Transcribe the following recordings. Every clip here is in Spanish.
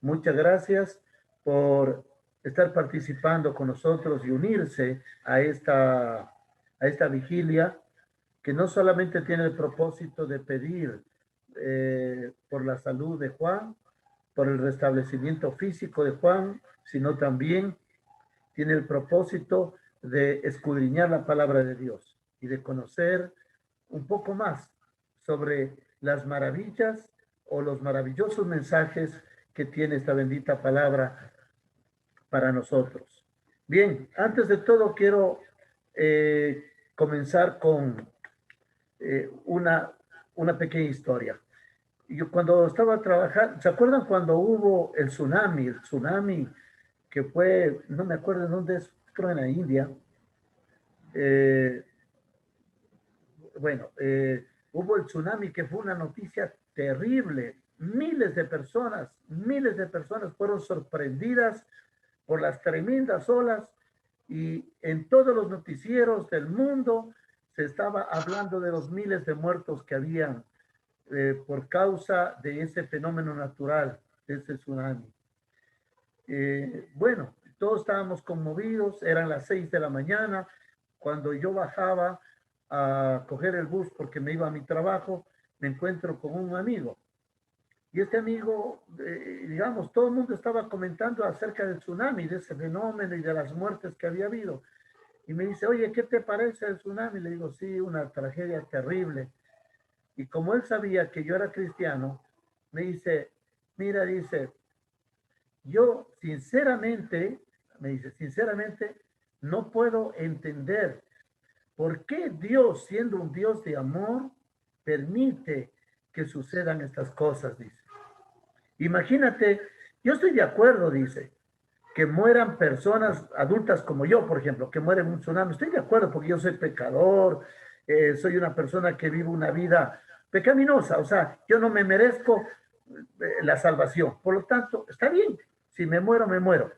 Muchas gracias por estar participando con nosotros y unirse a esta vigilia que no solamente tiene el propósito de pedir por la salud de Juan, por el restablecimiento físico de Juan, sino también tiene el propósito de escudriñar la palabra de Dios y de conocer un poco más sobre las maravillas o los maravillosos mensajes que tiene esta bendita palabra para nosotros. Bien, antes de todo quiero comenzar con una pequeña historia. Yo cuando estaba trabajando, ¿se acuerdan cuando hubo el tsunami? El tsunami que fue, no me acuerdo en dónde es, creo en la India. Eh, bueno, hubo el tsunami que fue una noticia terrible. Miles de personas fueron sorprendidas por las tremendas olas y en todos los noticieros del mundo se estaba hablando de los miles de muertos que habían por causa de ese fenómeno natural, de ese tsunami. Bueno, todos estábamos conmovidos, eran las 6 de la mañana, cuando yo bajaba a coger el bus porque me iba a mi trabajo, me encuentro con un amigo. Y este amigo, digamos, todo el mundo estaba comentando acerca del tsunami, de ese fenómeno y de las muertes que había habido. Y me dice, oye, ¿qué te parece el tsunami? Le digo, sí, una tragedia terrible. Y como él sabía que yo era cristiano, me dice, mira, dice, yo sinceramente, me dice, sinceramente, no puedo entender por qué Dios, siendo un Dios de amor, permite que sucedan estas cosas, dice. Imagínate, yo estoy de acuerdo, dice, que mueran personas adultas como yo, por ejemplo, que mueren en un tsunami. Estoy de acuerdo porque yo soy pecador, soy una persona que vive una vida pecaminosa, o sea, yo no me merezco la salvación. Por lo tanto, está bien, si me muero, me muero.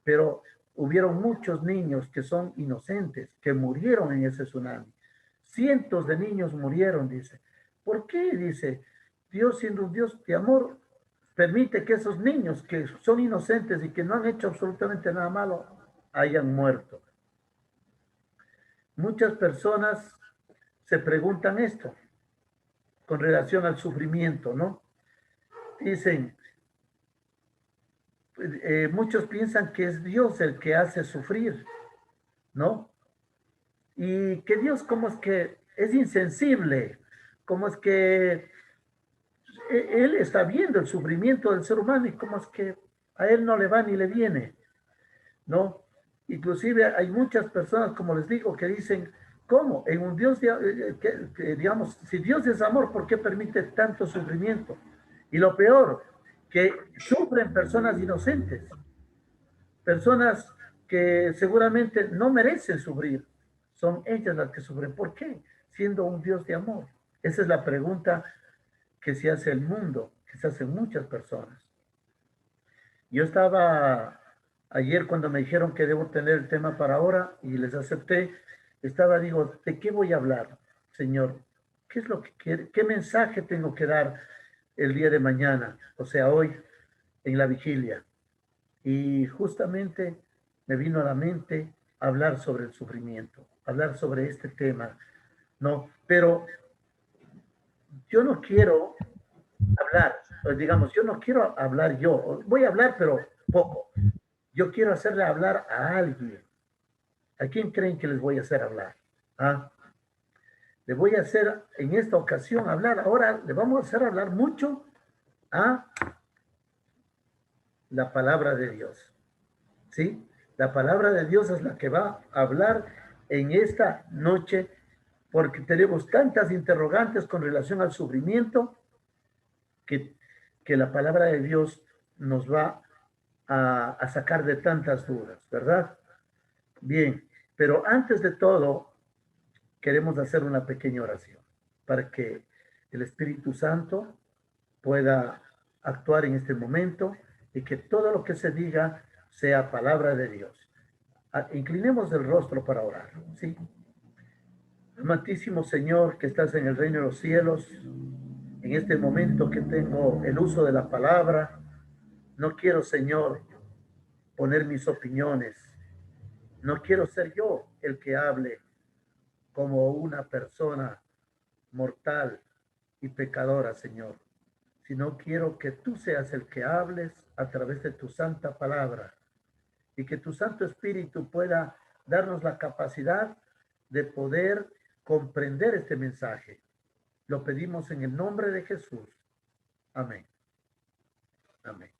Pero hubieron muchos niños que son inocentes, que murieron en ese tsunami. Cientos de niños murieron, dice. ¿Por qué? Dice, Dios siendo un Dios de amor, permite que esos niños que son inocentes y que no han hecho absolutamente nada malo hayan muerto. Muchas personas se preguntan esto con relación al sufrimiento, ¿no? Dicen, muchos piensan que es Dios el que hace sufrir, ¿no? Y que Dios como es que es insensible, como es que Él está viendo el sufrimiento del ser humano y como es que a Él no le va ni le viene, ¿no? Inclusive hay muchas personas, como les digo, que dicen, ¿cómo? En un Dios, digamos, si Dios es amor, ¿por qué permite tanto sufrimiento? Y lo peor, que sufren personas inocentes, personas que seguramente no merecen sufrir, son ellas las que sufren. ¿Por qué? Siendo un Dios de amor. Esa es la pregunta que se hace el mundo, que se hacen muchas personas. Yo estaba ayer cuando me dijeron que debo tener el tema para ahora y les acepté, digo, ¿de qué voy a hablar, Señor? ¿Qué es lo que quiere? ¿Qué mensaje tengo que dar el día de mañana? O sea, hoy en la vigilia. Y justamente me vino a la mente hablar sobre el sufrimiento, hablar sobre este tema, ¿no? Pero yo no quiero hablar, digamos, yo no quiero hablar yo, voy a hablar, pero poco. Yo quiero hacerle hablar a alguien. ¿A quién creen que les voy a hacer hablar? ¿Ah? Le voy a hacer en esta ocasión hablar, ahora le vamos a hacer hablar mucho a la palabra de Dios. ¿Sí? La palabra de Dios es la que va a hablar en esta noche porque tenemos tantas interrogantes con relación al sufrimiento que, que la palabra de Dios nos va a sacar de tantas dudas, ¿verdad? Bien, pero antes de todo, queremos hacer una pequeña oración para que el Espíritu Santo pueda actuar en este momento y que todo lo que se diga sea palabra de Dios. Inclinemos el rostro para orar, ¿sí? Amantísimo Señor, que estás en el reino de los cielos, en este momento que tengo el uso de la palabra, No quiero, Señor, poner mis opiniones. No quiero ser yo el que hable como una persona mortal y pecadora, Señor, sino quiero que tú seas el que hables a través de tu santa palabra y que tu Santo Espíritu pueda darnos la capacidad de poder comprender este mensaje. Lo pedimos en el nombre de Jesús. Amén. Amén.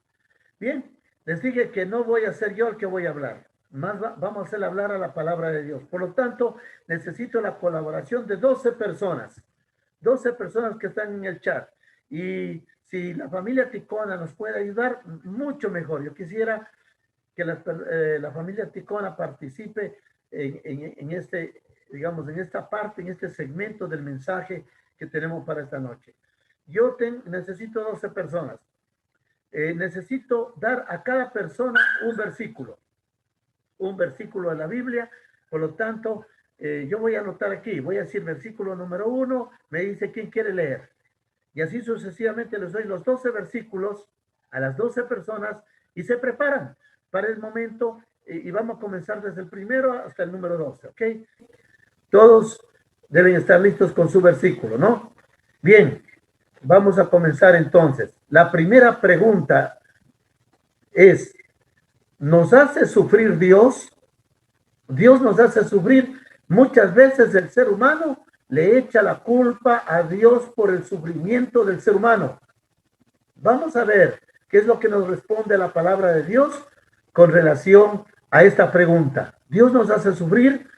Bien, les dije que no voy a ser yo el que voy a hablar. Vamos a hacer hablar a la palabra de Dios. Por lo tanto, necesito la colaboración de 12 personas. 12 personas que están en el chat. Y si la familia Ticona nos puede ayudar, mucho mejor. Yo quisiera que la familia Ticona participe en este, digamos, en esta parte, en este segmento del mensaje que tenemos para esta noche. Yo necesito 12 personas. Necesito dar a cada persona un versículo de la Biblia. Por lo tanto, yo voy a anotar aquí, voy a decir versículo número 1, me dice quién quiere leer. Y así sucesivamente les doy los 12 versículos a las 12 personas y se preparan para el momento y vamos a comenzar desde el primero hasta el número 12, ¿ok? Todos deben estar listos con su versículo, ¿no? Bien, vamos a comenzar entonces. La primera pregunta es, ¿nos hace sufrir Dios? Dios nos hace sufrir. Muchas veces el ser humano le echa la culpa a Dios por el sufrimiento del ser humano. Vamos a ver qué es lo que nos responde la palabra de Dios con relación a esta pregunta. ¿Dios nos hace sufrir?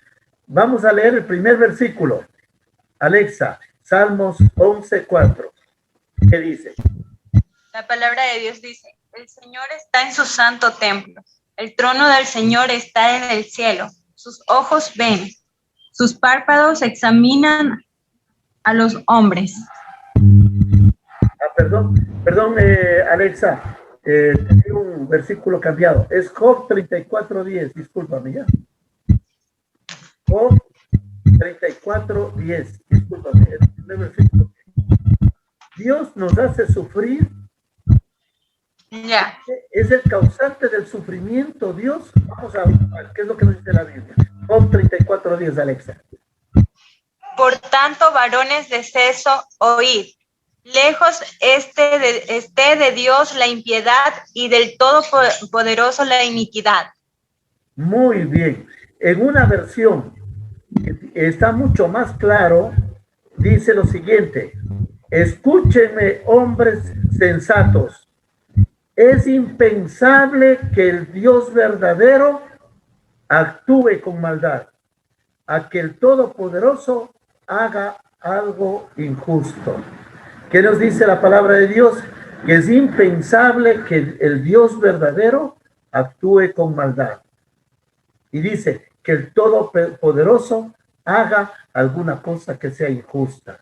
Vamos a leer el primer versículo. Alexa, Salmos 11:4. ¿Qué dice? La palabra de Dios dice, el Señor está en su santo templo. El trono del Señor está en el cielo. Sus ojos ven. Sus párpados examinan a los hombres. Perdón, Alexa. Tengo un versículo cambiado. Es Job 34:10. Discúlpame ya. Job 34:10. Discúlpame. El primer versículo. Dios nos hace sufrir. Ya. Es el causante del sufrimiento, Dios. Vamos a ver qué es lo que nos dice la Biblia. Job 34:10, Alexa. Por tanto, varones de seso, oíd. Lejos esté de Dios la impiedad y del Todopoderoso la iniquidad. Muy bien. En una versión que está mucho más claro, dice lo siguiente: escúchenme, hombres sensatos. Es impensable que el Dios verdadero actúe con maldad, a que el Todopoderoso haga algo injusto. ¿Qué nos dice la palabra de Dios? Que es impensable que el Dios verdadero actúe con maldad. Y dice que el Todopoderoso haga alguna cosa que sea injusta.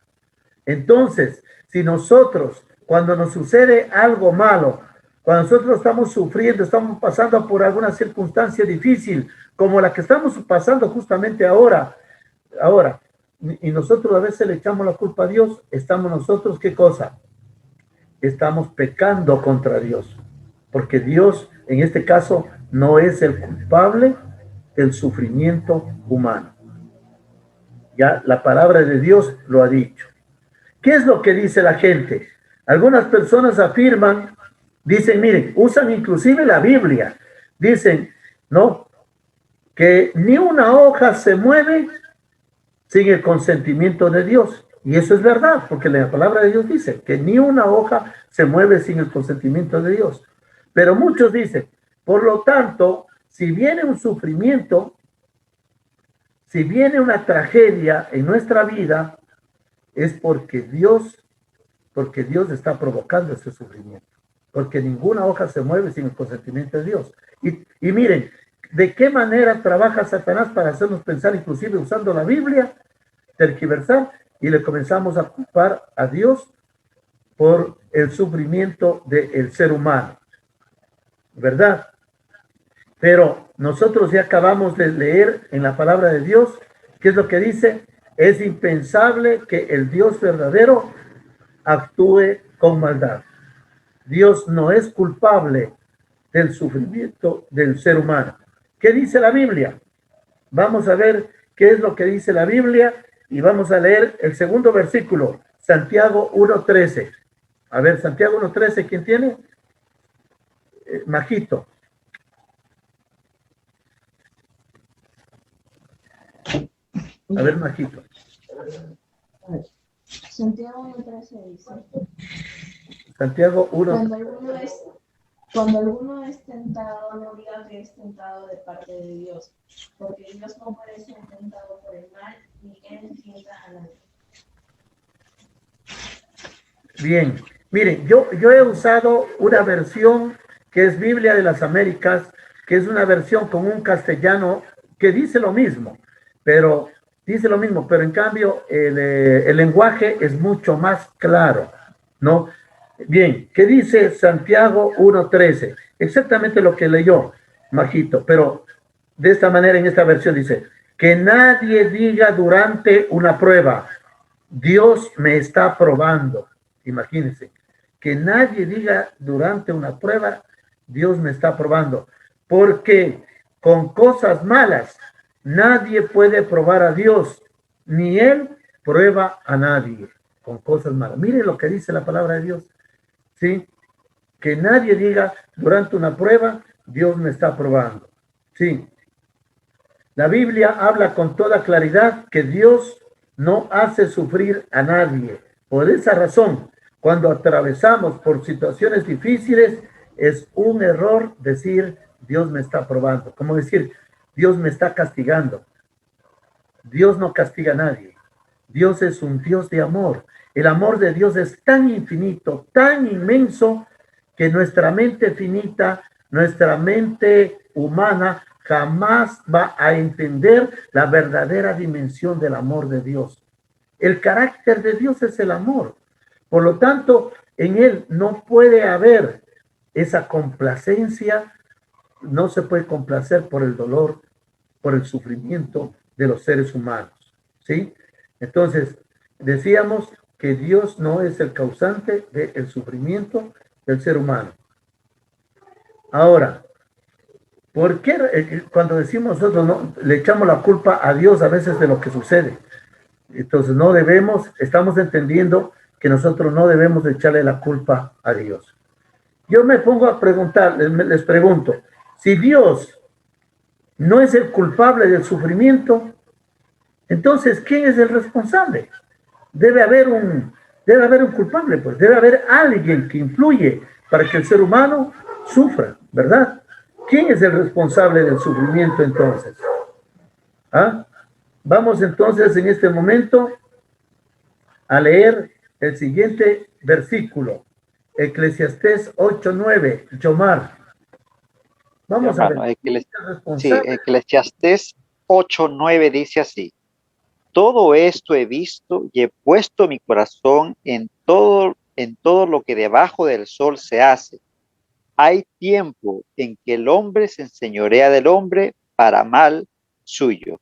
Entonces, si nosotros, cuando nos sucede algo malo, cuando nosotros estamos sufriendo, estamos pasando por alguna circunstancia difícil, como la que estamos pasando justamente ahora, y nosotros a veces le echamos la culpa a Dios, estamos nosotros, ¿qué cosa? Estamos pecando contra Dios, porque Dios, en este caso, no es el culpable del sufrimiento humano. Ya la palabra de Dios lo ha dicho. ¿Qué es lo que dice la gente? Algunas personas afirman, dicen, miren, usan inclusive la Biblia, dicen, no, que ni una hoja se mueve sin el consentimiento de Dios. Y eso es verdad, porque la palabra de Dios dice que ni una hoja se mueve sin el consentimiento de Dios. Pero muchos dicen, por lo tanto, si viene un sufrimiento, si viene una tragedia en nuestra vida, es porque Dios está provocando ese sufrimiento. Porque ninguna hoja se mueve sin el consentimiento de Dios. Y miren, ¿de qué manera trabaja Satanás para hacernos pensar, inclusive usando la Biblia, tergiversar? Y le comenzamos a culpar a Dios por el sufrimiento del ser humano. ¿Verdad? Pero nosotros ya acabamos de leer en la palabra de Dios, ¿qué es lo que dice? Es impensable que el Dios verdadero actúe con maldad. Dios no es culpable del sufrimiento del ser humano. ¿Qué dice la Biblia? Vamos a ver qué es lo que dice la Biblia y vamos a leer el segundo versículo, Santiago 1:13. A ver, Santiago 1:13, ¿quién tiene? Majito. A ver, Majito. Santiago 1:13 dice: Santiago 1. Cuando alguno es tentado, no diga que es tentado de parte de Dios, porque Dios no puede ser tentado por el mal, ni él tienta a nadie. Bien, miren, yo he usado una versión que es Biblia de las Américas, que es una versión con un castellano que dice lo mismo, pero en cambio el lenguaje es mucho más claro, ¿no? Bien, ¿qué dice Santiago 1:13? Exactamente lo que leyó Majito, pero de esta manera en esta versión dice, que nadie diga durante una prueba, Dios me está probando. Imagínense, que nadie diga durante una prueba, Dios me está probando, porque con cosas malas nadie puede probar a Dios, ni Él prueba a nadie con cosas malas. Miren lo que dice la palabra de Dios, ¿sí? Que nadie diga durante una prueba, Dios me está probando, ¿sí? La Biblia habla con toda claridad que Dios no hace sufrir a nadie. Por esa razón, cuando atravesamos por situaciones difíciles, es un error decir, Dios me está probando. Como decir, Dios me está castigando. Dios no castiga a nadie. Dios es un Dios de amor. El amor de Dios es tan infinito, tan inmenso, que nuestra mente finita, nuestra mente humana, jamás va a entender la verdadera dimensión del amor de Dios. El carácter de Dios es el amor. Por lo tanto, en Él no puede haber esa complacencia, no se puede complacer por el dolor, por el sufrimiento de los seres humanos, ¿sí? Entonces, decíamos que Dios no es el causante del sufrimiento del ser humano. Ahora, ¿por qué cuando decimos nosotros no, le echamos la culpa a Dios a veces de lo que sucede? Entonces no debemos, estamos entendiendo que nosotros no debemos de echarle la culpa a Dios. Yo me pongo a preguntar, les pregunto, si Dios no es el culpable del sufrimiento, entonces ¿quién es el responsable? Debe haber un culpable, pues debe haber alguien que influye para que el ser humano sufra, ¿verdad? ¿Quién es el responsable del sufrimiento entonces? ¿Ah? Vamos entonces en este momento a leer el siguiente versículo, Eclesiastés 8:9, Yomar. Vamos a ver. Sí, Eclesiastés 8:9 dice así: todo esto he visto y he puesto mi corazón en todo lo que debajo del sol se hace. Hay tiempo en que el hombre se enseñorea del hombre para mal suyo.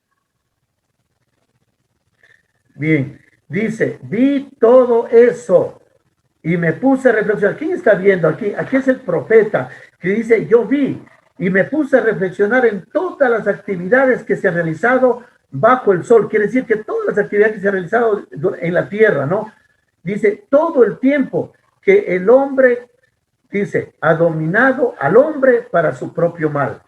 Bien, dice, vi todo eso y me puse a reflexionar. ¿Quién está viendo aquí? Aquí es el profeta que dice, yo vi y me puse a reflexionar en todas las actividades que se han realizado bajo el sol. Quiere decir que todas las actividades que se han realizado en la tierra, ¿no? Dice, todo el tiempo que el hombre, dice, ha dominado al hombre para su propio mal.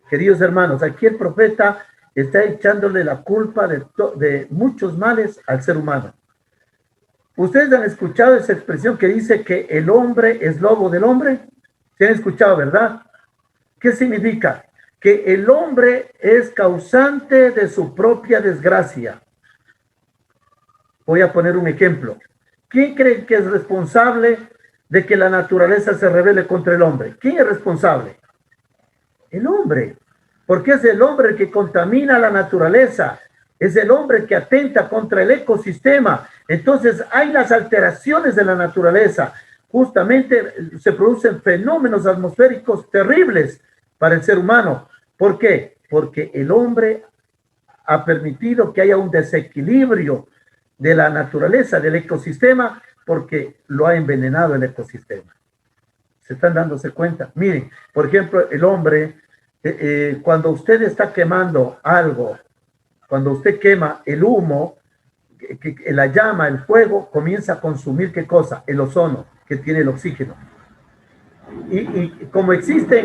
Queridos hermanos, aquí el profeta está echándole la culpa de muchos males al ser humano. Ustedes han escuchado esa expresión que dice que el hombre es lobo del hombre. ¿Se han escuchado, verdad? ¿Qué significa? Que el hombre es causante de su propia desgracia. Voy a poner un ejemplo. ¿Quién cree que es responsable de que la naturaleza se rebele contra el hombre? ¿Quién es responsable? El hombre. Porque es el hombre que contamina la naturaleza. Es el hombre que atenta contra el ecosistema. Entonces hay las alteraciones de la naturaleza. Justamente se producen fenómenos atmosféricos terribles para el ser humano. ¿Por qué? Porque el hombre ha permitido que haya un desequilibrio de la naturaleza, del ecosistema, porque lo ha envenenado el ecosistema. ¿Se están dándose cuenta? Miren, por ejemplo, el hombre, cuando usted está quemando algo, cuando usted quema el humo, la llama, el fuego, comienza a consumir ¿qué cosa? El ozono, que tiene el oxígeno. Y como existe,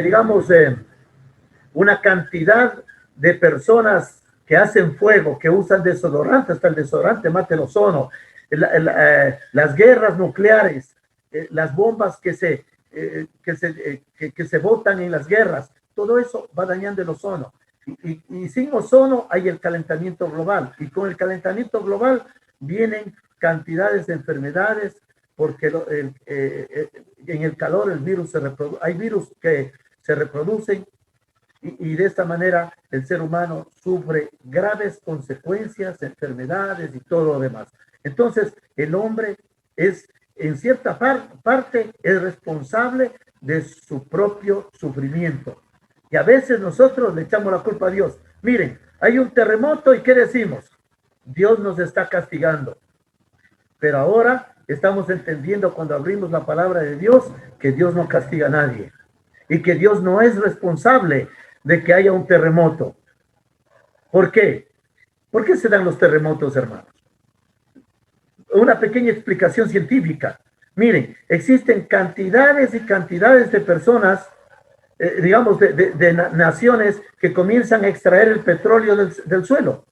digamos, una cantidad de personas que hacen fuego, que usan desodorante, hasta el desodorante mata el ozono, las guerras nucleares, las bombas que se botan en las guerras, todo eso va dañando el ozono. Y sin ozono hay el calentamiento global. Y con el calentamiento global vienen cantidades de enfermedades, porque en el calor el virus se reproduce, hay virus que se reproducen y de esta manera el ser humano sufre graves consecuencias, enfermedades y todo lo demás. Entonces el hombre es, en cierta parte, es responsable de su propio sufrimiento. Y a veces nosotros le echamos la culpa a Dios. Miren, hay un terremoto y ¿qué decimos? Dios nos está castigando. Pero ahora estamos entendiendo cuando abrimos la palabra de Dios que Dios no castiga a nadie y que Dios no es responsable de que haya un terremoto. ¿Por qué? ¿Por qué se dan los terremotos, hermanos? Una pequeña explicación científica. Miren, existen cantidades y cantidades de personas, digamos, de naciones que comienzan a extraer el petróleo del suelo.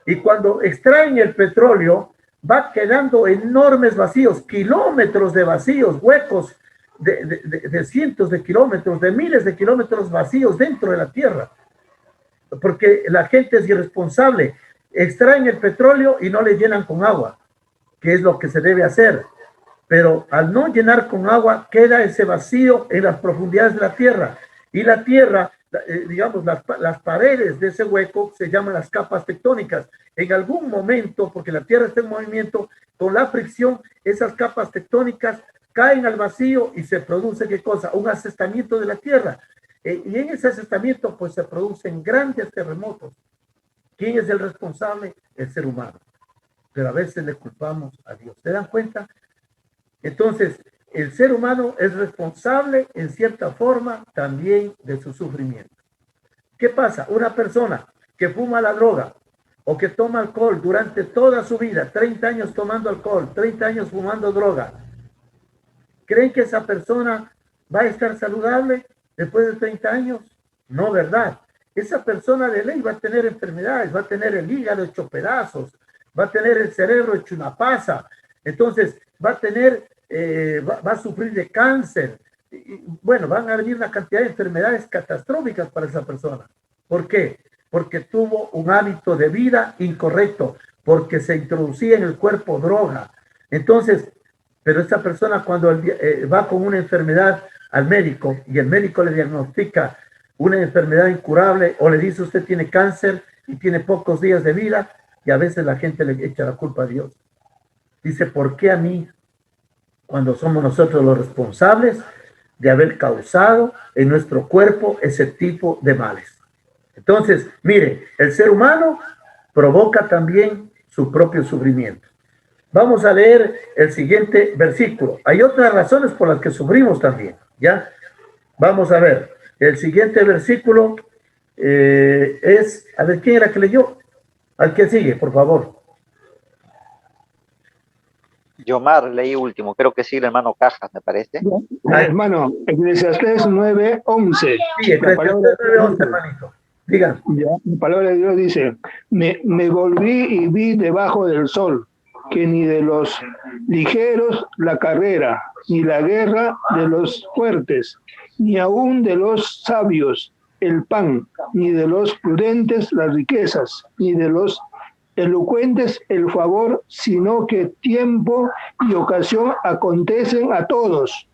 Y cuando extraen el petróleo, va quedando enormes vacíos, kilómetros de vacíos, huecos de cientos de kilómetros, de miles de kilómetros vacíos dentro de la tierra. Porque la gente es irresponsable. Extraen el petróleo y no le llenan con agua, que es lo que se debe hacer. Pero al no llenar con agua, queda ese vacío en las profundidades de la tierra. Y la tierra, digamos, las paredes de ese hueco se llaman las capas tectónicas. En algún momento, porque la tierra está en movimiento, con la fricción, esas capas tectónicas caen al vacío y se produce, ¿qué cosa? Un asentamiento de la tierra. Y en ese asentamiento, pues se producen grandes terremotos. ¿Quién es el responsable? El ser humano. Pero a veces le culpamos a Dios. ¿Se dan cuenta? Entonces, el ser humano es responsable en cierta forma también de su sufrimiento. ¿Qué pasa? Una persona que fuma la droga o que toma alcohol durante toda su vida, 30 años tomando alcohol, 30 años fumando droga, ¿creen que esa persona va a estar saludable después de 30 años? No, ¿verdad? Esa persona de ley va a tener enfermedades, va a tener el hígado hecho pedazos, va a tener el cerebro hecho una pasa, entonces va a tener, va a sufrir de cáncer. Y, bueno, van a venir una cantidad de enfermedades catastróficas para esa persona. ¿Por qué? Porque tuvo un hábito de vida incorrecto, porque se introducía en el cuerpo droga. Entonces, pero esta persona cuando va con una enfermedad al médico y el médico le diagnostica una enfermedad incurable o le dice usted tiene cáncer y tiene pocos días de vida, y a veces la gente le echa la culpa a Dios. Dice, ¿por qué a mí? Cuando somos nosotros los responsables de haber causado en nuestro cuerpo ese tipo de males. Entonces, mire, el ser humano provoca también su propio sufrimiento. Vamos a leer el siguiente versículo. Hay otras razones por las que sufrimos también, ¿ya? Vamos a ver. El siguiente versículo es, a ver, ¿quién era que leyó? Al que sigue, por favor. Yomar, leí último, creo que sí, el hermano Cajas, me parece. Hermano, Eclesiastés 9:11. Sí, Eclesiastés 9:11, hermanito. Digan. La palabra de Dios dice, me volví y vi debajo del sol, que ni de los ligeros la carrera, ni la guerra de los fuertes, ni aun de los sabios el pan, ni de los prudentes las riquezas, ni de los elocuentes el favor, sino que tiempo y ocasión acontecen a todos.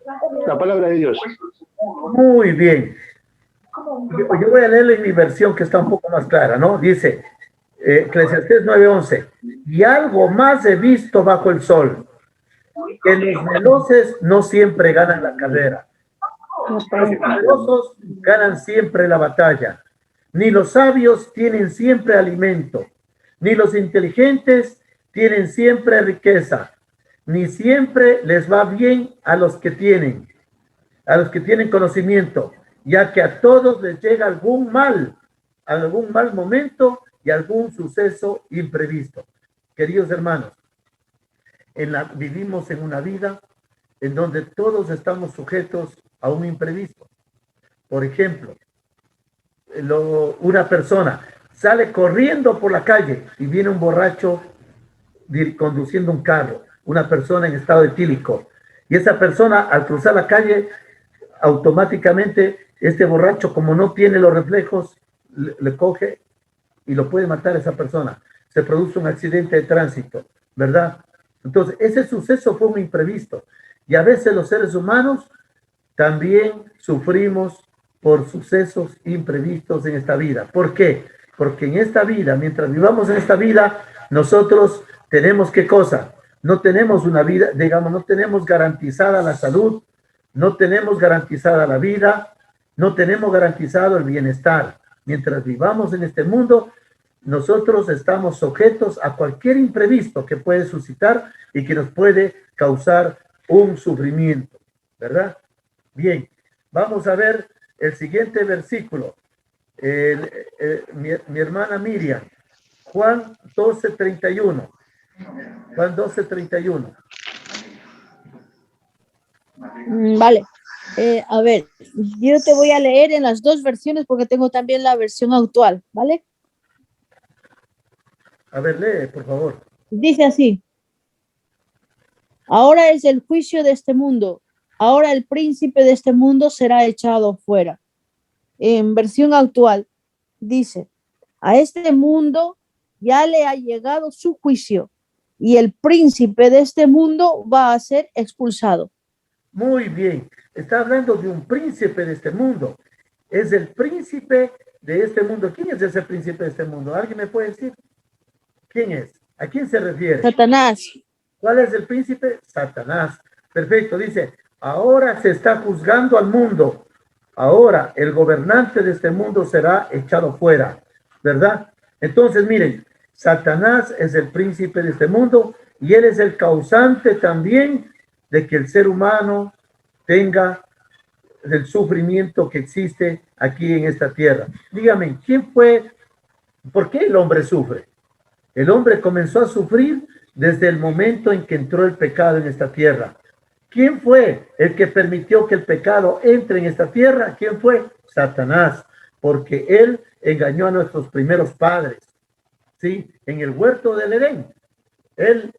La palabra de Dios. Muy bien. Yo voy a leerle en mi versión que está un poco más clara, ¿no? Dice, Eclesiastés 9:11, y algo más he visto bajo el sol, que los veloces no siempre ganan la carrera. Los poderosos ganan siempre la batalla, ni los sabios tienen siempre alimento, ni los inteligentes tienen siempre riqueza, ni siempre les va bien a los que tienen conocimiento, ya que a todos les llega algún mal momento y algún suceso imprevisto. Queridos hermanos, vivimos en una vida en donde todos estamos sujetos a un imprevisto. Por ejemplo, una persona sale corriendo por la calle y viene un borracho conduciendo un carro, una persona en estado etílico, y esa persona al cruzar la calle, automáticamente este borracho, como no tiene los reflejos, le coge y lo puede matar a esa persona. Se produce un accidente de tránsito, ¿verdad? Entonces, ese suceso fue un imprevisto. Y a veces los seres humanos también sufrimos por sucesos imprevistos en esta vida. ¿Por qué? Porque en esta vida, mientras vivamos en esta vida, nosotros tenemos ¿qué cosa? No tenemos una vida, digamos, no tenemos garantizada la salud, no tenemos garantizada la vida, no tenemos garantizado el bienestar. Mientras vivamos en este mundo, nosotros estamos sujetos a cualquier imprevisto que puede suscitar y que nos puede causar un sufrimiento, ¿verdad? Bien, vamos a ver el siguiente versículo. Mi hermana Miriam, Juan 12:31. Juan 12:31. Vale. A ver, yo te voy a leer en las dos versiones porque tengo también la versión actual, ¿vale? A ver, lee, por favor. Dice así: ahora es el juicio de este mundo, ahora el príncipe de este mundo será echado fuera. En versión actual dice: a este mundo ya le ha llegado su juicio y el príncipe de este mundo va a ser expulsado. Muy bien, está hablando de un príncipe de este mundo. Es el príncipe de este mundo. ¿Quién es ese príncipe de este mundo? ¿Alguien me puede decir? ¿Quién es? ¿A quién se refiere? Satanás. ¿Cuál es el príncipe? Satanás. Perfecto, dice, ahora se está juzgando al mundo. Ahora el gobernante de este mundo será echado fuera, ¿verdad? Entonces, miren, Satanás es el príncipe de este mundo y él es el causante también de que el ser humano tenga el sufrimiento que existe aquí en esta tierra. Dígame, ¿por qué el hombre sufre? El hombre comenzó a sufrir desde el momento en que entró el pecado en esta tierra. ¿Quién fue el que permitió que el pecado entre en esta tierra? ¿Quién fue? Satanás, porque él engañó a nuestros primeros padres, ¿sí? En el huerto del Edén. Él,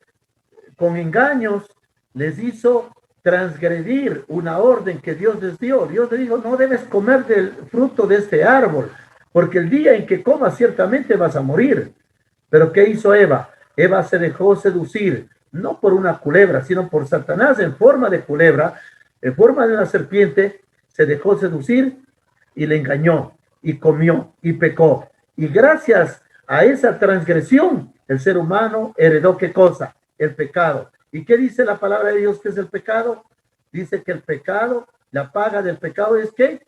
con engaños, les hizo transgredir una orden que Dios les dio. Dios le dijo, no debes comer del fruto de este árbol, porque el día en que comas ciertamente vas a morir. Pero ¿qué hizo Eva? Eva se dejó seducir, no por una culebra, sino por Satanás en forma de culebra, en forma de una serpiente, se dejó seducir y le engañó, y comió, y pecó. Y gracias a esa transgresión, el ser humano heredó ¿qué cosa? El pecado. ¿Y qué dice la palabra de Dios que es el pecado? Dice que el pecado, la paga del pecado es ¿qué?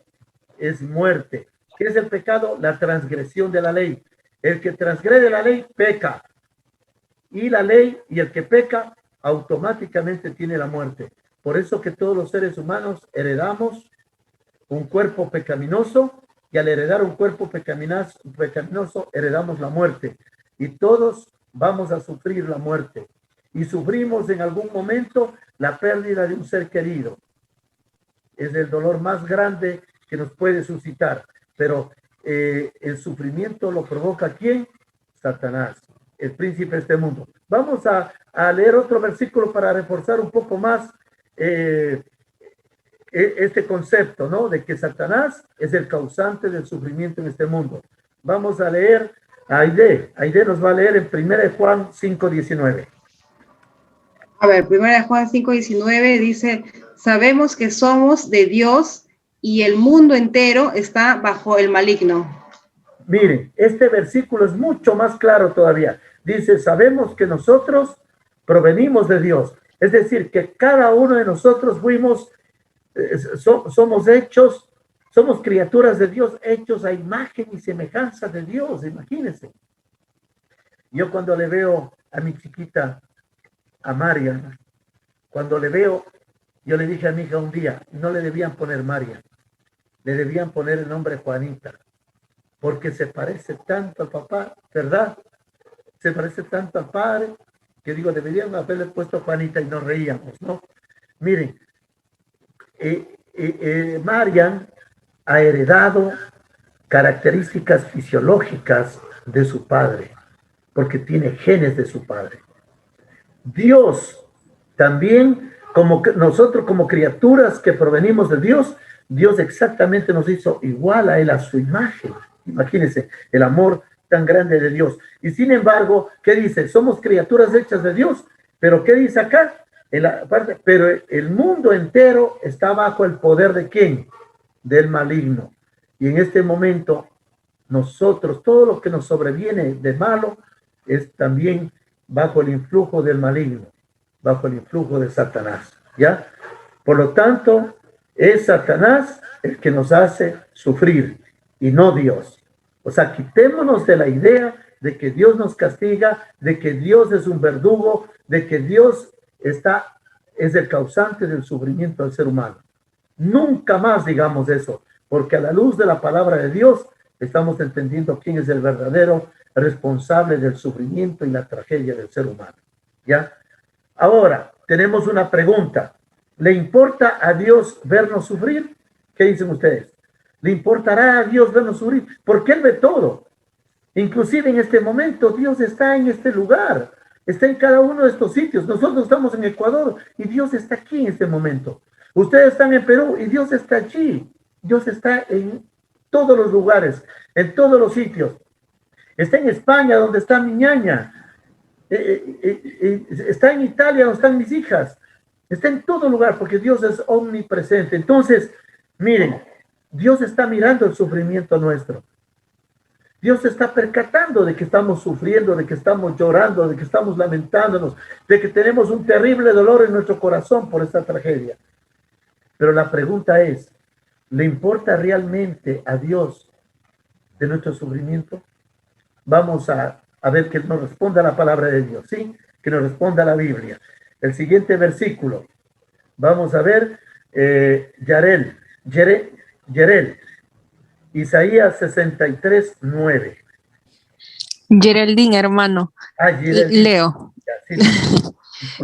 Es muerte. ¿Qué es el pecado? La transgresión de la ley. El que transgrede la ley peca. Y la ley y el que peca automáticamente tiene la muerte. Por eso que todos los seres humanos heredamos un cuerpo pecaminoso y al heredar un cuerpo pecaminoso heredamos la muerte. Y todos vamos a sufrir la muerte. Y sufrimos en algún momento la pérdida de un ser querido. Es el dolor más grande que nos puede suscitar. Pero el sufrimiento lo provoca ¿quién? Satanás, el príncipe de este mundo. Vamos a leer otro versículo para reforzar un poco más este concepto, ¿no? De que Satanás es el causante del sufrimiento en este mundo. Vamos a leer a Aide. Aide nos va a leer en 1 Juan 5:19. A ver, 1 Juan 5:19 dice, sabemos que somos de Dios y el mundo entero está bajo el maligno. Miren, este versículo es mucho más claro todavía. Dice, sabemos que nosotros provenimos de Dios. Es decir, que cada uno de nosotros somos hechos, somos criaturas de Dios, hechos a imagen y semejanza de Dios. Imagínense. Yo cuando le veo a mi chiquita, a Marian, Cuando le veo, yo le dije a mi hija un día, no le debían poner María, le debían poner el nombre Juanita, porque se parece tanto al papá, ¿verdad? Se parece tanto al padre, que digo, deberían haberle puesto Juanita y nos reíamos, ¿no? Miren, Marian ha heredado características fisiológicas de su padre, porque tiene genes de su padre. Dios también, como nosotros como criaturas que provenimos de Dios, Dios exactamente nos hizo igual a Él, a su imagen. Imagínense el amor tan grande de Dios. Y sin embargo, ¿qué dice? Somos criaturas hechas de Dios. Pero ¿qué dice acá? Pero el mundo entero está bajo el poder ¿de quién? Del maligno. Y en este momento, nosotros, todo lo que nos sobreviene de malo, es también bajo el influjo del maligno, bajo el influjo de Satanás, ¿ya? Por lo tanto, es Satanás el que nos hace sufrir y no Dios. O sea, quitémonos de la idea de que Dios nos castiga, de que Dios es un verdugo, de que Dios es el causante del sufrimiento del ser humano. Nunca más digamos eso, porque a la luz de la palabra de Dios estamos entendiendo quién es el verdadero responsable del sufrimiento y la tragedia del ser humano, ¿ya? Ahora, tenemos una pregunta. ¿Le importa a Dios vernos sufrir? ¿Qué dicen ustedes? ¿Le importará a Dios vernos sufrir? Porque Él ve todo. Inclusive en este momento Dios está en este lugar, está en cada uno de estos sitios. Nosotros estamos en Ecuador y Dios está aquí en este momento. Ustedes están en Perú y Dios está allí. Dios está en todos los lugares, en todos los sitios. Está en España, donde está mi ñaña. Está en Italia, donde están mis hijas. Está en todo lugar, porque Dios es omnipresente. Entonces, miren, Dios está mirando el sufrimiento nuestro. Dios se está percatando de que estamos sufriendo, de que estamos llorando, de que estamos lamentándonos, de que tenemos un terrible dolor en nuestro corazón por esta tragedia. Pero la pregunta es, ¿le importa realmente a Dios de nuestro sufrimiento? Vamos a ver que nos responda la palabra de Dios, ¿sí? Que nos responda la Biblia. El siguiente versículo. Vamos a ver, Yerel. Isaías 63:9. Geraldine, hermano. Geraldine. Leo. Ya, sí.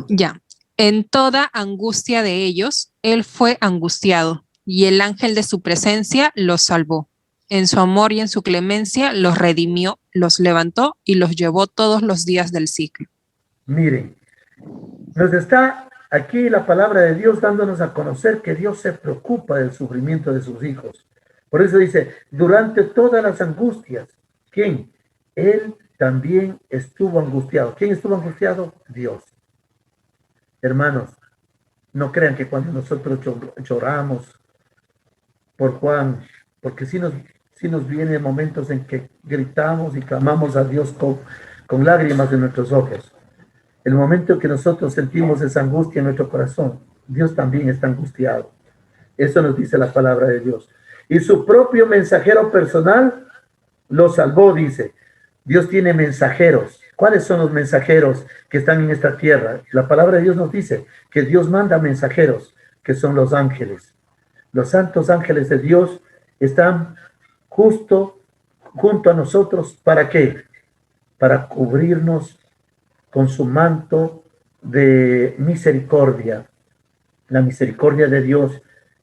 Ya. En toda angustia de ellos, él fue angustiado, y el ángel de su presencia los salvó. En su amor y en su clemencia los redimió, los levantó y los llevó todos los días del ciclo. Miren, nos está aquí la palabra de Dios dándonos a conocer que Dios se preocupa del sufrimiento de sus hijos. Por eso dice, durante todas las angustias, ¿quién? Él también estuvo angustiado. ¿Quién estuvo angustiado? Dios. Hermanos, no crean que cuando nosotros lloramos por Juan, porque sí nos vienen momentos en que gritamos y clamamos a Dios con lágrimas en nuestros ojos. El momento que nosotros sentimos esa angustia en nuestro corazón, Dios también está angustiado. Eso nos dice la palabra de Dios. Y su propio mensajero personal lo salvó, dice. Dios tiene mensajeros. ¿Cuáles son los mensajeros que están en esta tierra? La palabra de Dios nos dice que Dios manda mensajeros, que son los ángeles. Los santos ángeles de Dios están justo junto a nosotros. ¿Para qué? Para cubrirnos con su manto de misericordia, la misericordia de Dios,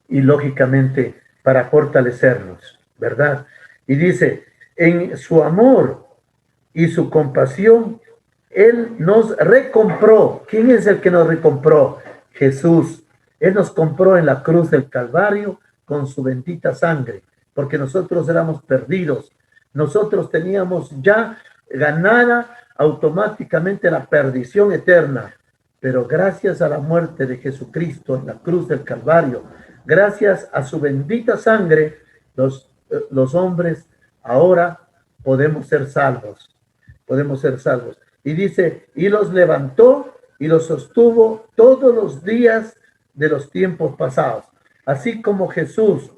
y lógicamente para fortalecernos, ¿verdad? Y dice, en su amor y su compasión, Él nos recompró. ¿Quién es el que nos recompró? Jesús. Él nos compró en la cruz del Calvario con su bendita sangre, porque nosotros éramos perdidos. Nosotros teníamos ya ganada automáticamente la perdición eterna, pero gracias a la muerte de Jesucristo en la cruz del Calvario, gracias a su bendita sangre, los hombres ahora podemos ser salvos, Y dice, y los levantó y los sostuvo todos los días de los tiempos pasados. Así como Jesús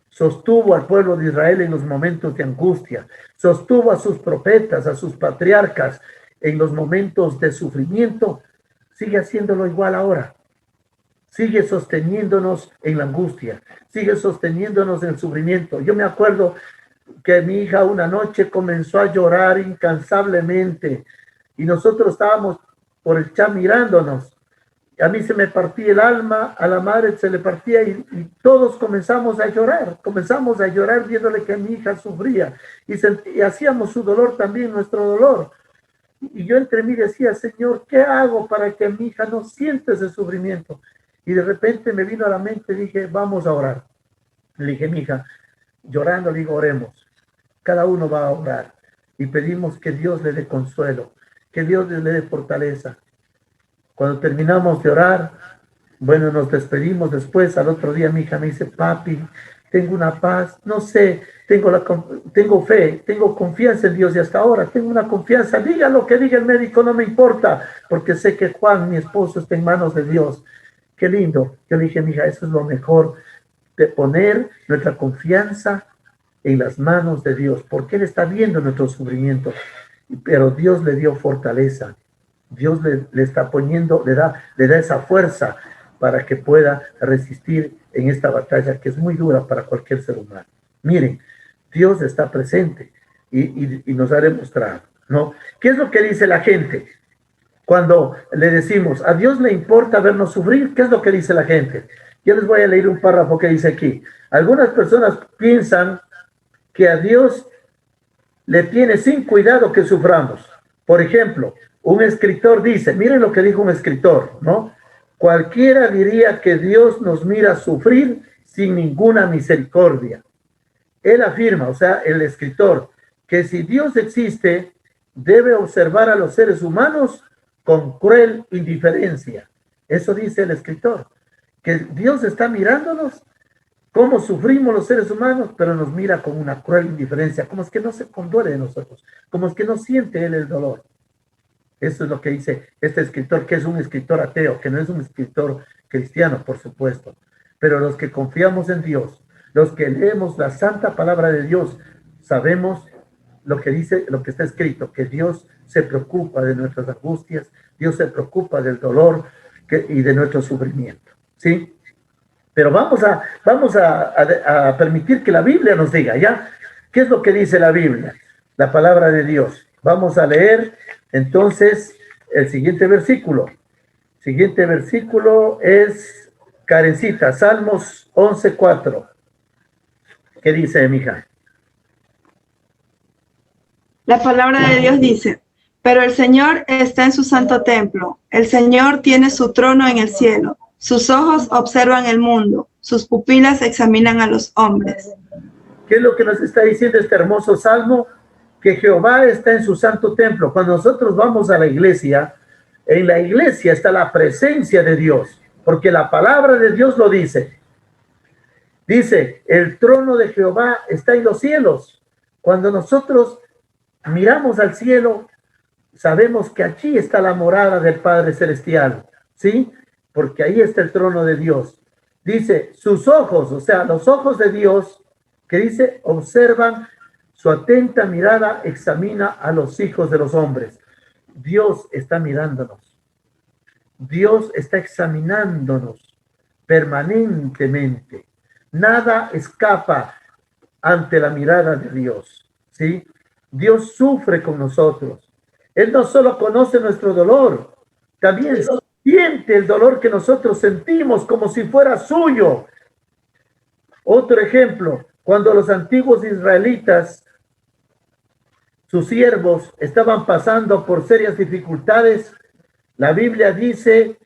sostuvo al pueblo de Israel en los momentos de angustia, sostuvo a sus profetas, a sus patriarcas en los momentos de sufrimiento, sigue haciéndolo igual ahora. sigue sosteniéndonos en la angustia, sigue sosteniéndonos en el sufrimiento. Yo me acuerdo que mi hija una noche comenzó a llorar incansablemente y nosotros estábamos por el chat mirándonos. A mí se me partía el alma, a la madre se le partía y todos comenzamos a llorar viéndole que mi hija sufría y hacíamos su dolor también, nuestro dolor. Y yo entre mí decía, Señor, ¿qué hago para que mi hija no sienta ese sufrimiento? Y de repente me vino a la mente, dije, vamos a orar. Le dije, mi hija, llorando, le digo, oremos. Cada uno va a orar y pedimos que Dios le dé consuelo, que Dios le dé fortaleza. Cuando terminamos de orar, bueno, nos despedimos después. Al otro día mi hija me dice, papi, tengo una paz, no sé, tengo fe, tengo confianza en Dios y hasta ahora tengo una confianza. Diga lo que diga el médico, no me importa, porque sé que Juan, mi esposo, está en manos de Dios. Qué lindo. Yo le dije, mi hija, eso es lo mejor, de poner nuestra confianza en las manos de Dios, porque Él está viendo nuestro sufrimiento, pero Dios le dio fortaleza. Dios le está poniendo, le da esa fuerza para que pueda resistir en esta batalla que es muy dura para cualquier ser humano. Miren, Dios está presente y nos ha demostrado, ¿no? ¿Qué es lo que dice la gente cuando le decimos, a Dios le importa vernos sufrir? ¿Qué es lo que dice la gente? Yo les voy a leer un párrafo que dice aquí. Algunas personas piensan que a Dios le tiene sin cuidado que suframos. Por ejemplo, un escritor dice, miren lo que dijo un escritor, ¿no? Cualquiera diría que Dios nos mira sufrir sin ninguna misericordia. Él afirma, o sea, el escritor, que si Dios existe, debe observar a los seres humanos con cruel indiferencia. Eso dice el escritor, que Dios está mirándonos, cómo sufrimos los seres humanos, pero nos mira con una cruel indiferencia, como es que no se conduele de nosotros, como es que no siente Él el dolor. Eso es lo que dice este escritor, que es un escritor ateo, que no es un escritor cristiano, por supuesto. Pero los que confiamos en Dios, los que leemos la santa palabra de Dios, sabemos lo que dice, lo que está escrito, que Dios se preocupa de nuestras angustias, Dios se preocupa del dolor y de nuestro sufrimiento, ¿sí? Pero vamos a permitir que la Biblia nos diga, ¿ya? ¿Qué es lo que dice la Biblia? La palabra de Dios. Vamos a leer entonces el siguiente versículo. Siguiente versículo es, Karencita, Salmos 11:4. ¿Qué dice, mija? La palabra de Dios dice, pero el Señor está en su santo templo. El Señor tiene su trono en el cielo. Sus ojos observan el mundo. Sus pupilas examinan a los hombres. ¿Qué es lo que nos está diciendo este hermoso salmo? Que Jehová está en su santo templo. Cuando nosotros vamos a la iglesia, en la iglesia está la presencia de Dios, porque la palabra de Dios lo dice. Dice, el trono de Jehová está en los cielos. Cuando nosotros miramos al cielo, sabemos que allí está la morada del Padre Celestial, ¿sí? Porque ahí está el trono de Dios. Dice, sus ojos, o sea, los ojos de Dios, que dice, observan, su atenta mirada examina a los hijos de los hombres. Dios está mirándonos. Dios está examinándonos permanentemente. Nada escapa ante la mirada de Dios, ¿sí? Dios sufre con nosotros. Él no solo conoce nuestro dolor, también siente el dolor que nosotros sentimos como si fuera suyo. Otro ejemplo, cuando los antiguos israelitas, sus siervos, estaban pasando por serias dificultades, la Biblia dice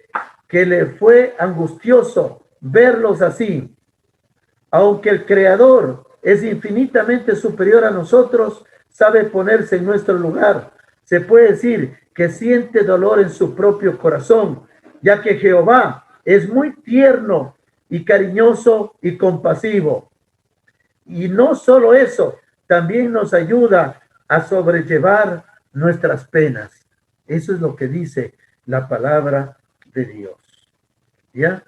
que le fue angustioso verlos así. Aunque el Creador es infinitamente superior a nosotros, sabe ponerse en nuestro lugar. Se puede decir que siente dolor en su propio corazón, ya que Jehová es muy tierno y cariñoso y compasivo. Y no solo eso, también nos ayuda a sobrellevar nuestras penas. Eso es lo que dice la palabra de Dios. ¿Ya?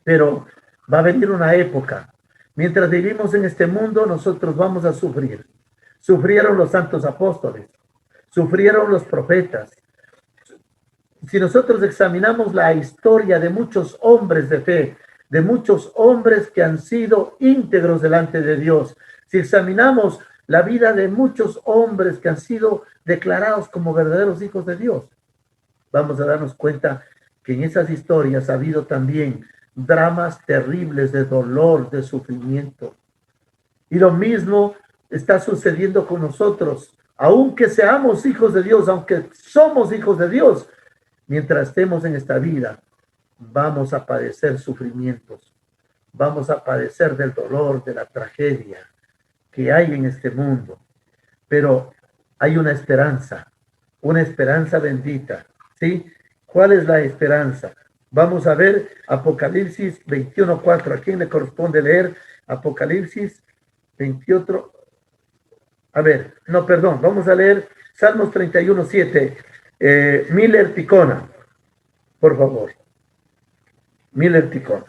Pero va a venir una época. Mientras vivimos en este mundo, nosotros vamos a sufrir. Sufrieron los santos apóstoles. Sufrieron los profetas. Si nosotros examinamos la historia de muchos hombres de fe, de muchos hombres que han sido íntegros delante de Dios, si examinamos la vida de muchos hombres que han sido declarados como verdaderos hijos de Dios, vamos a darnos cuenta que en esas historias ha habido también dramas terribles de dolor, de sufrimiento. Y lo mismo está sucediendo con nosotros. Aunque seamos hijos de Dios, aunque somos hijos de Dios, mientras estemos en esta vida, vamos a padecer sufrimientos, vamos a padecer del dolor, de la tragedia que hay en este mundo. Pero hay una esperanza bendita, ¿sí? ¿Cuál es la esperanza? Vamos a ver Apocalipsis 21:4. ¿A quién le corresponde leer Apocalipsis 21? A ver, no, perdón, vamos a leer Salmos 31:7. Miller Ticona, por favor. Miller Ticona.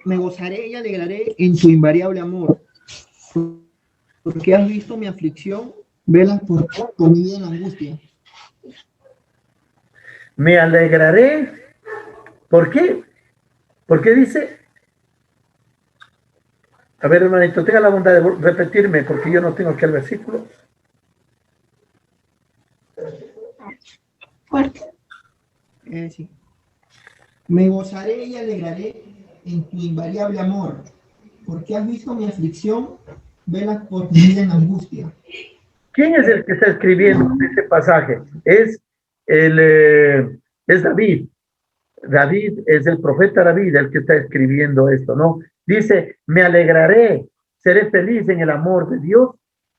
Me gozaré y alegraré en tu invariable amor, porque has visto mi aflicción, velas por mi vida en la angustia. Me alegraré. ¿Por qué? ¿Por qué dice? A ver, hermanito, tenga la bondad de repetirme, porque yo no tengo aquí el versículo. Fuerte. Sí. Me gozaré y alegraré en tu invariable amor, porque has visto mi aflicción, velas por mi vida en angustia. ¿Quién es el que está escribiendo este pasaje? Es David. David es el profeta David el que está escribiendo esto, ¿no? Dice, me alegraré, seré feliz en el amor de Dios.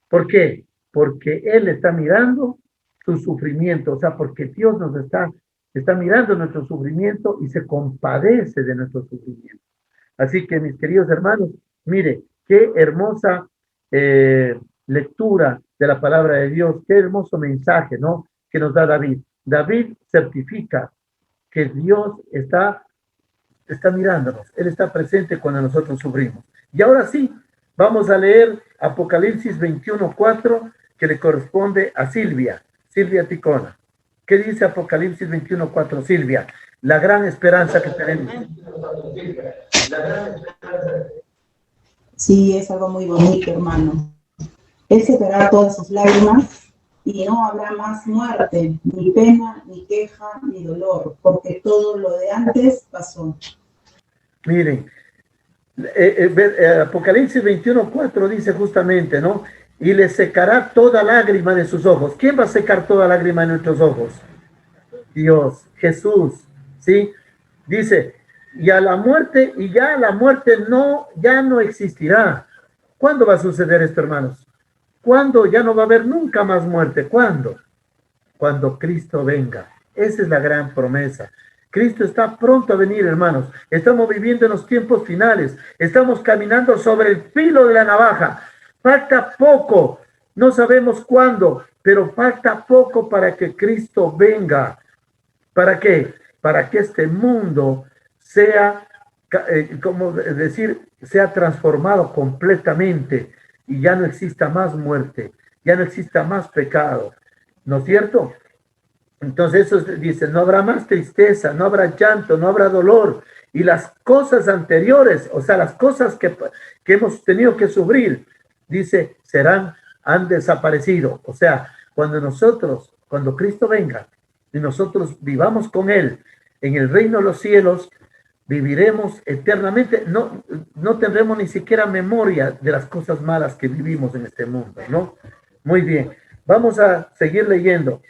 ¿Por qué? Porque Él está mirando su sufrimiento, o sea, porque Dios nos está mirando nuestro sufrimiento y se compadece de nuestro sufrimiento. Así que, mis queridos hermanos, mire, qué hermosa lectura de la palabra de Dios, qué hermoso mensaje, ¿no?, que nos da David. David certifica que Dios está mirándonos, Él está presente cuando nosotros sufrimos. Y ahora sí, vamos a leer Apocalipsis 21:4, que le corresponde a Silvia Ticona. ¿Qué dice Apocalipsis 21:4, Silvia? La gran esperanza que tenemos. Sí, es algo muy bonito, hermano. Él secará todas sus lágrimas y no habrá más muerte, ni pena, ni queja, ni dolor, porque todo lo de antes pasó. Miren, Apocalipsis 21:4 dice justamente, ¿no? Y le secará toda lágrima de sus ojos. ¿Quién va a secar toda lágrima de nuestros ojos? Dios, Jesús, ¿sí? Dice, y a la muerte, y ya la muerte ya no existirá. ¿Cuándo va a suceder esto, hermanos? ¿Cuándo ya no va a haber nunca más muerte? ¿Cuándo? Cuando Cristo venga. Esa es la gran promesa. Cristo está pronto a venir, hermanos. Estamos viviendo en los tiempos finales. Estamos caminando sobre el filo de la navaja. Falta poco. No sabemos cuándo, pero falta poco para que Cristo venga. ¿Para qué? Para que este mundo sea, sea transformado completamente y ya no exista más muerte, ya no exista más pecado, ¿no es cierto? Entonces eso dice, no habrá más tristeza, no habrá llanto, no habrá dolor, y las cosas anteriores, o sea, las cosas que hemos tenido que sufrir, dice, han desaparecido. O sea, cuando Cristo venga y nosotros vivamos con Él en el reino de los cielos, viviremos eternamente, no tendremos ni siquiera memoria de las cosas malas que vivimos en este mundo, ¿no? Muy bien, vamos a seguir leyendo.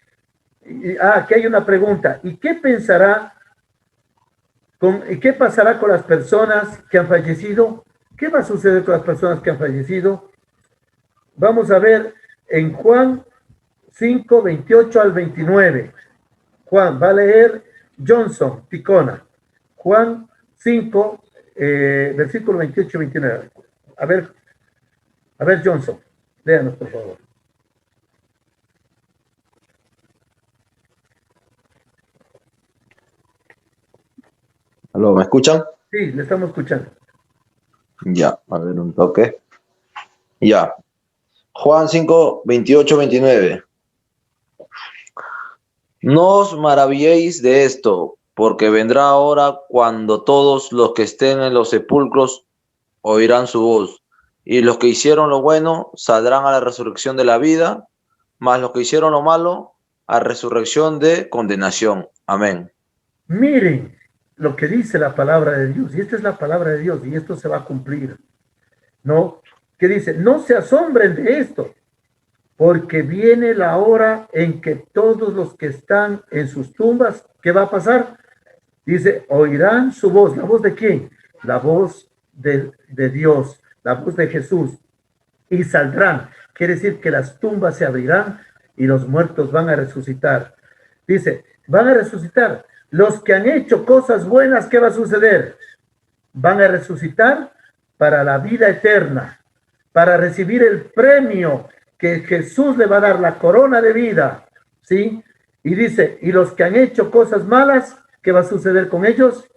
Aquí hay una pregunta. ¿Y qué pasará con las personas que han fallecido? ¿Qué va a suceder con las personas que han fallecido? Vamos a ver en Juan 5, 28 al 29. Juan, va a leer Johnson, Ticona. Juan 5, versículo 28 y 29. A ver, Johnson, léanos, por favor. ¿Aló, me escuchan? Sí, le estamos escuchando. Ya, a ver un toque. Ya. Juan 5, 28, 29. No os maravilléis de esto, porque vendrá hora cuando todos los que estén en los sepulcros oirán su voz, y los que hicieron lo bueno saldrán a la resurrección de la vida, mas los que hicieron lo malo a resurrección de condenación. Amén. Miren lo que dice la palabra de Dios, y esta es la palabra de Dios, y esto se va a cumplir, ¿no? Que dice, no se asombren de esto, porque viene la hora en que todos los que están en sus tumbas, ¿qué va a pasar? Dice, oirán su voz. ¿La voz de quién? La voz de Dios, la voz de Jesús, y saldrán. Quiere decir que las tumbas se abrirán y los muertos van a resucitar. Dice, van a resucitar. Los que han hecho cosas buenas, ¿qué va a suceder? Van a resucitar para la vida eterna, para recibir el premio que Jesús le va a dar, la corona de vida, ¿sí? Y dice, y los que han hecho cosas malas, ¿qué va a suceder con ellos?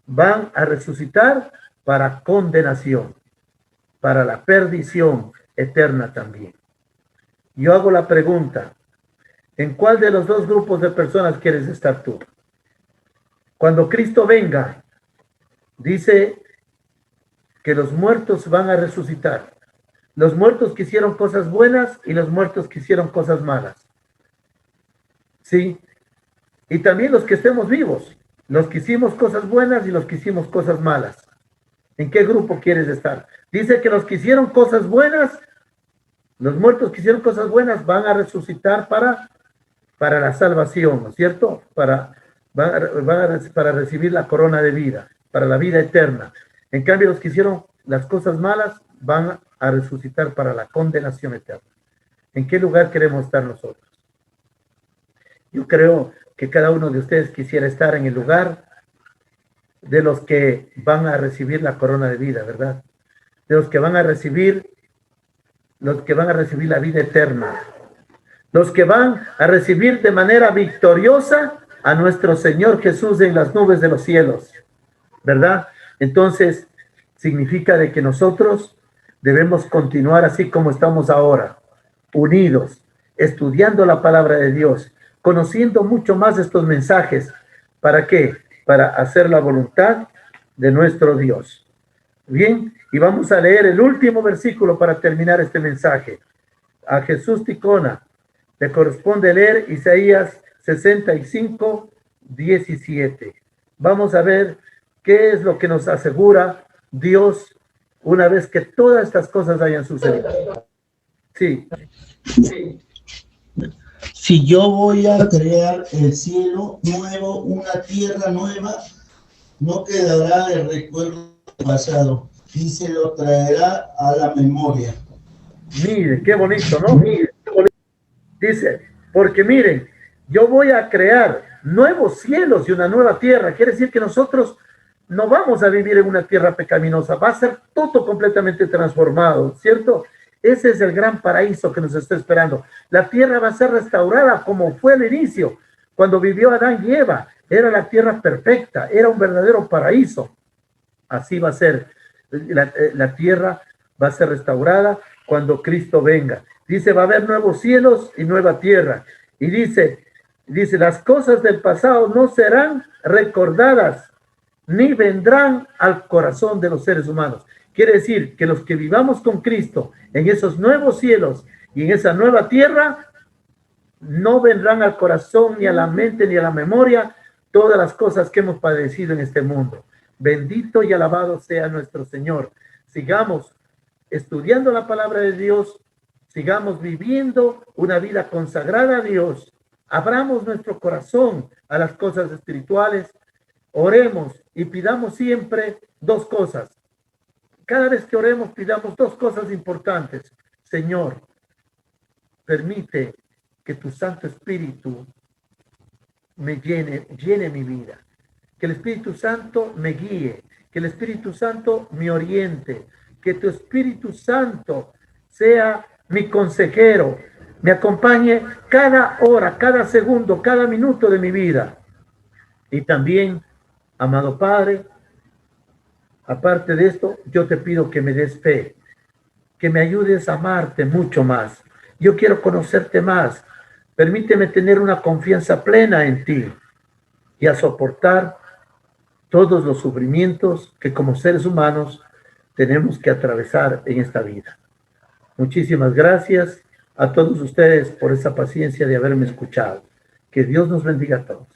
Van a resucitar para condenación, para la perdición eterna también. Yo hago la pregunta, ¿en cuál de los dos grupos de personas quieres estar tú? Cuando Cristo venga, dice que los muertos van a resucitar. Los muertos que hicieron cosas buenas y los muertos que hicieron cosas malas. ¿Sí? Y también los que estemos vivos, los que hicimos cosas buenas y los que hicimos cosas malas. ¿En qué grupo quieres estar? Dice que los que hicieron cosas buenas, los muertos que hicieron cosas buenas van a resucitar para la salvación, ¿no es cierto? Para recibir la corona de vida, para la vida eterna. En cambio, los que hicieron las cosas malas van a resucitar para la condenación eterna. ¿En qué lugar queremos estar nosotros? Yo creo que cada uno de ustedes quisiera estar en el lugar de los que van a recibir la corona de vida, ¿verdad? De los que van a recibir la vida eterna. Los que van a recibir de manera victoriosa a nuestro Señor Jesús en las nubes de los cielos, ¿verdad? Entonces, significa de que nosotros debemos continuar así como estamos ahora, unidos, estudiando la palabra de Dios, conociendo mucho más estos mensajes. ¿Para qué? Para hacer la voluntad de nuestro Dios. Bien, y vamos a leer el último versículo para terminar este mensaje. A Jesús Ticona le corresponde leer Isaías 65, 17. Vamos a ver qué es lo que nos asegura Dios una vez que todas estas cosas hayan sucedido. Sí. Si yo voy a crear el cielo nuevo, una tierra nueva, no quedará el recuerdo del pasado y se lo traerá a la memoria. Mire, qué bonito, ¿no? Mire, qué bonito. Dice, porque miren, yo voy a crear nuevos cielos y una nueva tierra. Quiere decir que nosotros no vamos a vivir en una tierra pecaminosa, va a ser todo completamente transformado, ¿cierto? Ese es el gran paraíso que nos está esperando. La tierra va a ser restaurada como fue al inicio, cuando vivió Adán y Eva. Era la tierra perfecta, era un verdadero paraíso. Así va a ser. La tierra va a ser restaurada cuando Cristo venga. Dice, va a haber nuevos cielos y nueva tierra. Y dice, las cosas del pasado no serán recordadas, ni vendrán al corazón de los seres humanos. Quiere decir que los que vivamos con Cristo en esos nuevos cielos y en esa nueva tierra, no vendrán al corazón, ni a la mente, ni a la memoria todas las cosas que hemos padecido en este mundo. Bendito y alabado sea nuestro Señor. Sigamos estudiando la palabra de Dios, sigamos viviendo una vida consagrada a Dios, abramos nuestro corazón a las cosas espirituales, oremos y pidamos siempre dos cosas. Cada vez que oremos, pidamos dos cosas importantes. Señor, permite que tu Santo Espíritu me llene mi vida. Que el Espíritu Santo me guíe. Que el Espíritu Santo me oriente. Que tu Espíritu Santo sea mi consejero. Me acompañe cada hora, cada segundo, cada minuto de mi vida. Y también, amado Padre, aparte de esto, yo te pido que me des fe. que me ayudes a amarte mucho más. Yo quiero conocerte más. Permíteme tener una confianza plena en ti y a soportar todos los sufrimientos que como seres humanos tenemos que atravesar en esta vida. Muchísimas gracias a todos ustedes por esa paciencia de haberme escuchado. Que Dios nos bendiga a todos.